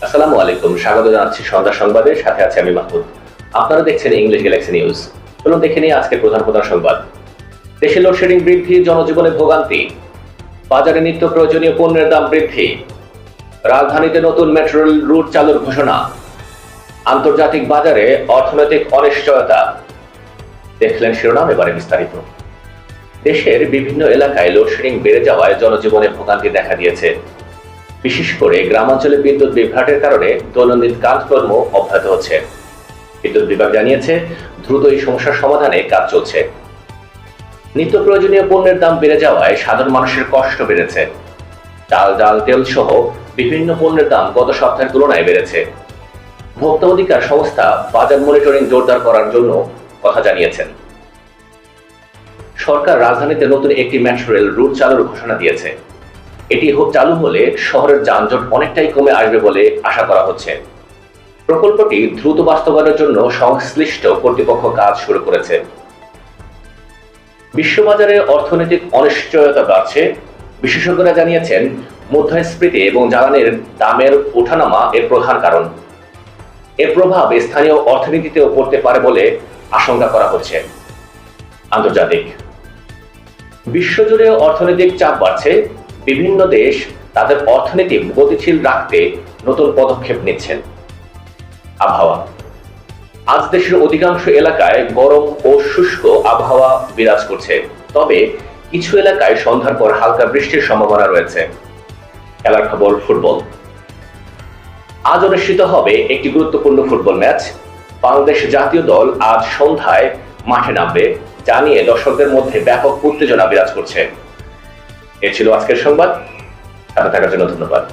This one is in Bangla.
আসসালামু আলাইকুম, স্বাগত জানাচ্ছি সন্ধ্যা সংবাদে। সাথে আছে আমি মাহমুদ। আপনারা দেখছেন ইংলিশ গ্যালাক্সি নিউজ। চলুন দেখে নিই আজকের প্রধান প্রধান সংবাদ। দেশে লোডশেডিং বৃদ্ধি, জনজীবনে ভোগান্তি। বাজারে নিত্য প্রয়োজনীয় পণ্যের দাম বৃদ্ধি। রাজধানীতে নতুন মেট্রো রেল রুট চালুর ঘোষণা। আন্তর্জাতিক বাজারে অর্থনৈতিক অনিশ্চয়তা। দেখলেন শিরোনাম, এবারে বিস্তারিত। দেশের বিভিন্ন এলাকায় লোডশেডিং বেড়ে যাওয়ায় জনজীবনে ভোগান্তি দেখা দিয়েছে। বিশেষ করে গ্রামাঞ্চলে বিদ্যুৎ বিভ্রাটের কারণে দৈনন্দিন কাজকর্ম অব্যাহত হচ্ছে। বিদ্যুৎ বিভাগ জানিয়েছে, দ্রুত এই সমস্যার সমাধানে কাজ চলছে। নিত্য প্রয়োজনীয় পণ্যের দাম বেড়ে যাওয়ায় সাধারণ মানুষের কষ্ট বেড়েছে। চাল, ডাল, তেল সহ বিভিন্ন পণ্যের দাম গত সপ্তাহের তুলনায় বেড়েছে। ভোক্তা অধিকার সংস্থা বাজার মনিটরিং জোরদার করার জন্য কথা জানিয়েছেন। সরকার রাজধানীতে নতুন একটি মেট্রো রেল রুট চালুর ঘোষণা দিয়েছে। এটি চালু হলে শহরের যানজট অনেকটাই কমে আসবে বলে আশা করা হচ্ছে। প্রকল্পটি দ্রুত বাস্তবায়নের জন্য সংশ্লিষ্ট কর্তৃপক্ষ কাজ শুরু করেছে। বিশ্ববাজারে অর্থনৈতিক অনিশ্চয়তা বাড়ছে। বিশেষজ্ঞরা জানিয়েছেন, মুদ্রাস্ফীতি এবং জ্বালানির দামের ওঠানামা এর প্রধান কারণ। এর প্রভাব স্থানীয় অর্থনীতিতেও পড়তে পারে বলে আশঙ্কা করা হচ্ছে। আন্তর্জাতিক বিশ্বজুড়ে অর্থনৈতিক চাপ বাড়ছে। বিভিন্ন দেশ তাদের অর্থনীতি গতিশীল রাখতে নতুন পদক্ষেপ নিচ্ছেন। আবহাওয়া, আজ দেশের অধিকাংশ এলাকায় গরম ও শুষ্ক আবহাওয়া বিরাজ করছে, তবে কিছু এলাকায় সন্ধ্যার পর হালকা বৃষ্টির সম্ভাবনা রয়েছে। খেলার খবর, ফুটবল। আজ অনুষ্ঠিত হবে একটি গুরুত্বপূর্ণ ফুটবল ম্যাচ। বাংলাদেশ জাতীয় দল আজ সন্ধ্যায় মাঠে নামবে, যা নিয়ে দর্শকদের মধ্যে ব্যাপক উত্তেজনা বিরাজ করছে। এ ছিল আজকের সংবাদ। সাথে থাকার জন্য ধন্যবাদ।